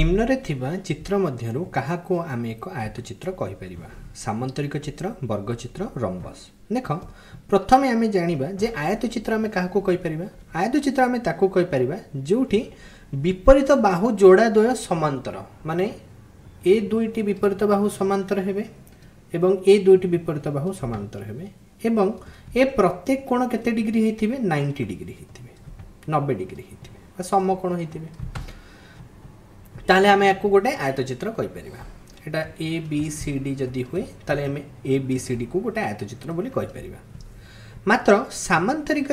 निम्न थिबा चित्र मध्यरु काहाको आमे एक आयतचित्र कहि परिबा। सामंतरिक चित्र, वर्गचित्र, रम्बस। देख प्रथमे आमे जानिबा जे आयतचित्र आमे काहाको कहि परिबा। आयतचित्र आमे ताको कहि परिबा जोठी विपरीत बाहु जोड़ा द्वय समांतर, माने ए दुईटी विपरीत बाहु समांतर हेबे एवं ए दुईटी विपरीत बाहु समांतर हेबे एवं ए प्रत्येक कोण केते डिग्री हेतिबे 90 डिग्री हेतिबे, 90 डिग्री हेतिबे, समकोण हेतिबे। ताले आमे याकू गोटे आयतचित्र कहि परिबा। एटा ए बी सी डी जदी हुए ताले आमे ए बी सी डी को गोटे आयतचित्र बोली कहि परिबा। मात्र सामांतरिक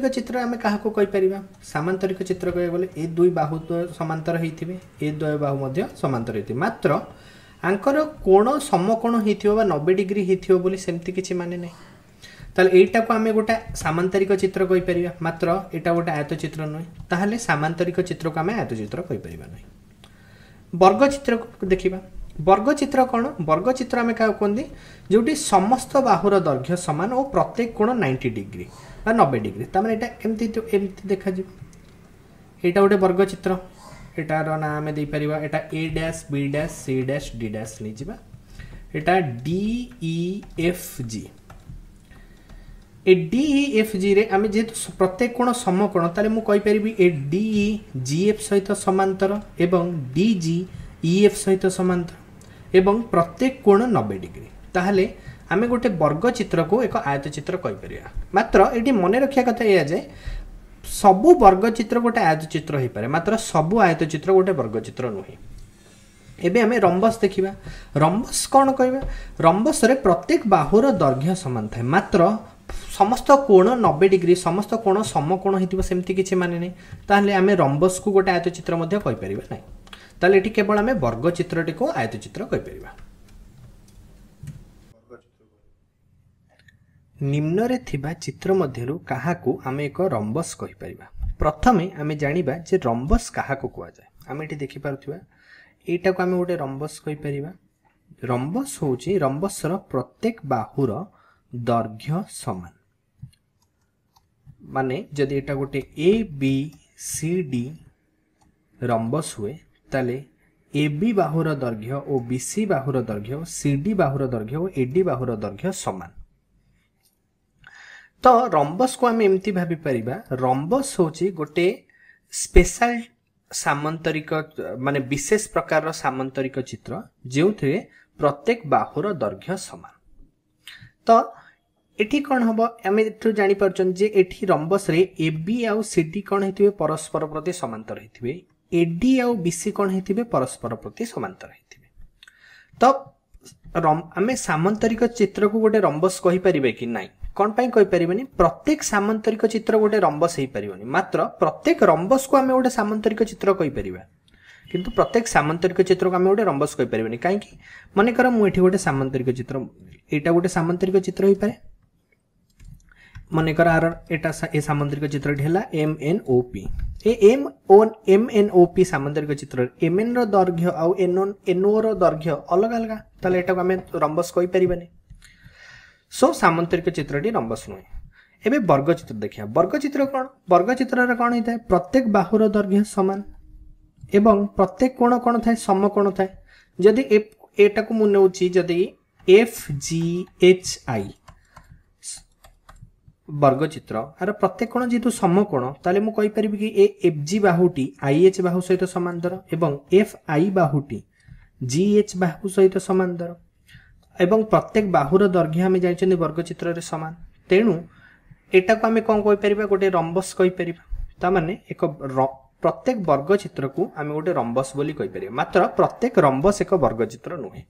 चित्र आमे काहाको कहि परिबा। सामांतरिक चित्र कहि बोले ए दुई बाहु समांतर हेतिबे, ए दुई बाहु मध्य समांतर हेतिबे, मात्र आंकर कोण समकोण हेतिबो बा 90 डिग्री हेतिबो बोली सेमति किछि माने नै। ताले एटा को आमे गोटे सामांतरिक चित्र कहि परिबा, मात्र एटा गोटे आयतचित्र नै। ताहाले सामांतरिक चित्र को आमे आयतचित्र कहि परिबा नै। वर्गचित्र को देखिबा। वर्गचित्र कोन? वर्गचित्र आमे का कोंदी जोटी समस्त बाहुर दैर्घ्य समान और प्रत्येक कोण 90 डिग्री बा 90 डिग्री। ता माने एटा एमति देखा जिवो। एटा गोटे वर्गचित्र। एटार ना आमे दे परिबा। एटा A dash B dash C dash D dash नै जिबा। एटा D E F G. A D E F G रे आमे जेतु प्रत्येक कोण समकोण ताले मु कहि परिबी ए डी ई जी एफ सहित समांतर एवं डी जी ई एफ सहित समांतर एवं प्रत्येक कोण 90 डिग्री। ताहले आमे गोटे वर्गचित्र को एक आयतचित्र कहि परिया। मात्र एटी मने रखिया कथा या जे सबु वर्गचित्र गोटे आयतचित्र होई पारे, मात्र सबु आयतचित्र गोटे वर्गचित्र नुहे। एबे आमे रम्बस देखिबा। रम्बस कोन कहबा? रम्बस रे प्रत्येक बाहुर दैर्घ्य समान थाए, मात्र समस्त कोण 90 डिग्री, समस्त कोण समकोण हेतिबो सेमति किछि माने नै। ताहले आमे रम्बस को गोटे आयतचित्र मध्ये कहि परिबा नै। ताहले एठी केवल आमे वर्गचित्रटी को आयतचित्र कहि परिबा। निम्न रे थिबा चित्र मध्यरु काहाकू आमे एक रम्बस कहि परिबा। प्रथमे आमे जानिबा जे रम्बस काहाकू कुआ जाय। आमे एठी देखि पारुथिबा एटा को आमे गोटे रम्बस कहि परिबा। रम्बस होची रम्बस रो प्रत्येक बाहुर दैर्घ्य समान, माने जदि एटा गोटे A B C D rhombus हुए ताले ए बी बाहुर दैर्घ्य और बी सी बाहुर दैर्घ्य, सी डी बाहुर दैर्घ्य और ए डी बाहुर दैर्घ्य समान। तो रम्बस को आमे एमती भाबी परिबा। रम्बस होची गोटे स्पेशल सामांतरिक माने विशेष प्रकार सामांतरिक चित्र जेउथिरे प्रत्येक बाहुर दैर्घ्य समान। तो एठी कोन हबो आमे एठु जानि परछन जे एठी रम्बस रे A B uh C D कोन हेतिबे परस्पर प्रति समांतर हेतिबे, A D uh B C कोन हेतिबे परस्पर प्रति समांतर हेतिबे। तो आमे सामांतरिक चित्र को गोटे रम्बस कहि परिबे कि नाही? कोन पई कहि परिबेनी? प्रत्येक सामांतरिक चित्र गोटे रम्बस हेइ परिबोनी, मात्र प्रत्येक रम्बस को आमे गोटे सामांतरिक चित्र कहि परिबा, किंतु प्रत्येक सामांतरिक चित्र को आमे गोटे रम्बस कहि परिबेनी। काहे कि माने कर मु एठी गोटे सामांतरिक चित्र, एटा गोटे सामांतरिक चित्र होई पारे। माने कर आर एटा ए सामांतरिक चित्र ढेला एम एन ओ पी। ए एम एन ओ पी सामांतरिक चित्र एम एन रो दैर्घ्य आ एन ओ रो दैर्घ्य अलग अलग, ताले एटा को आमे रम्बस कहि परिबानी। सो सामांतरिक चित्रटी रम्बस नुहे। एबे वर्गचित्र देखिया। वर्गचित्र कोन? वर्गचित्र रे कोन हिताय? प्रत्येक बाहुर दैर्घ्य समान एवं प्रत्येक कोण कोन थाए? समकोण थाए। जदि एटा को मु नेउची जदि एफ जी एच आई वर्गचित्र आर प्रत्येक कोण जेतु समकोण, ताले मु कहि परिबि कि A F G बाहुटी I H बाहु सहित समांतर एवं एफ आई बाहुटी जी एच बाहु सहित समांतर एवं प्रत्येक बाहुर दैर्घ्य आमे जानिछन वर्गचित्र रे समान। तेनु एटा को आमे कोन कहि परिबा? गोटे रम्बस कहि परिबा। ता माने एक प्रत्येक वर्गचित्र को आमे गोटे रम्बस बोली कहि परिबा, मात्र प्रत्येक रम्बस एक वर्गचित्र नुहे।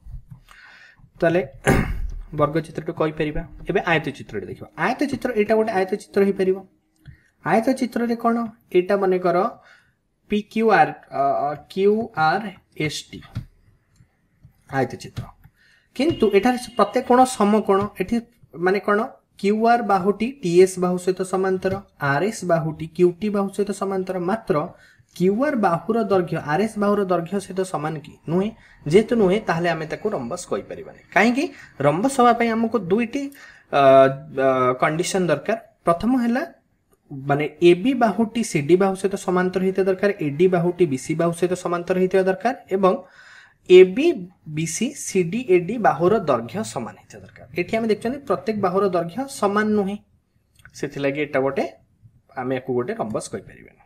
ताले वर्गचित्र तो कहि परिबा। एबे आयतचित्र देखिबा। आयतचित्र एटा गोटे आयतचित्र हेइ परिबो। आयतचित्र रे कोन? एटा माने कर P Q R S T आयतचित्र, किंतु एटा प्रत्येक कोण समकोण। एठी माने कोन? क्यू आर बाहुटी टी एस बाहु सहित समांतर, आर एस बाहुटी क्यू टी बाहु सहित समांतर, मात्र क्यू आर बाहुर दैर्घ्य आर एस बाहुर दैर्घ्य सहित समान कि नुहे? जेतु नुहे ताहले आमे ताको रम्बस कहि परिबानी। काहे कि रम्बस होबा पई हमको दुईटी कंडीशन दरकार। प्रथम हैला माने एबी बाहुटी सीडी बाहु सहित समांतर होता दरकार एडी बाहुटी बीसी बाहु सहित समांतर होता दरकार एवं एबी बीसी सीडी एडी बाहुर दैर्घ्य सामान होता दरकार। एठी आमे देखछन प्रत्येक बाहुर दैर्घ्य समान नुहे, सेथि लागि एटा गोटे आमे याकू गोटे रम्बस कहि परिबे।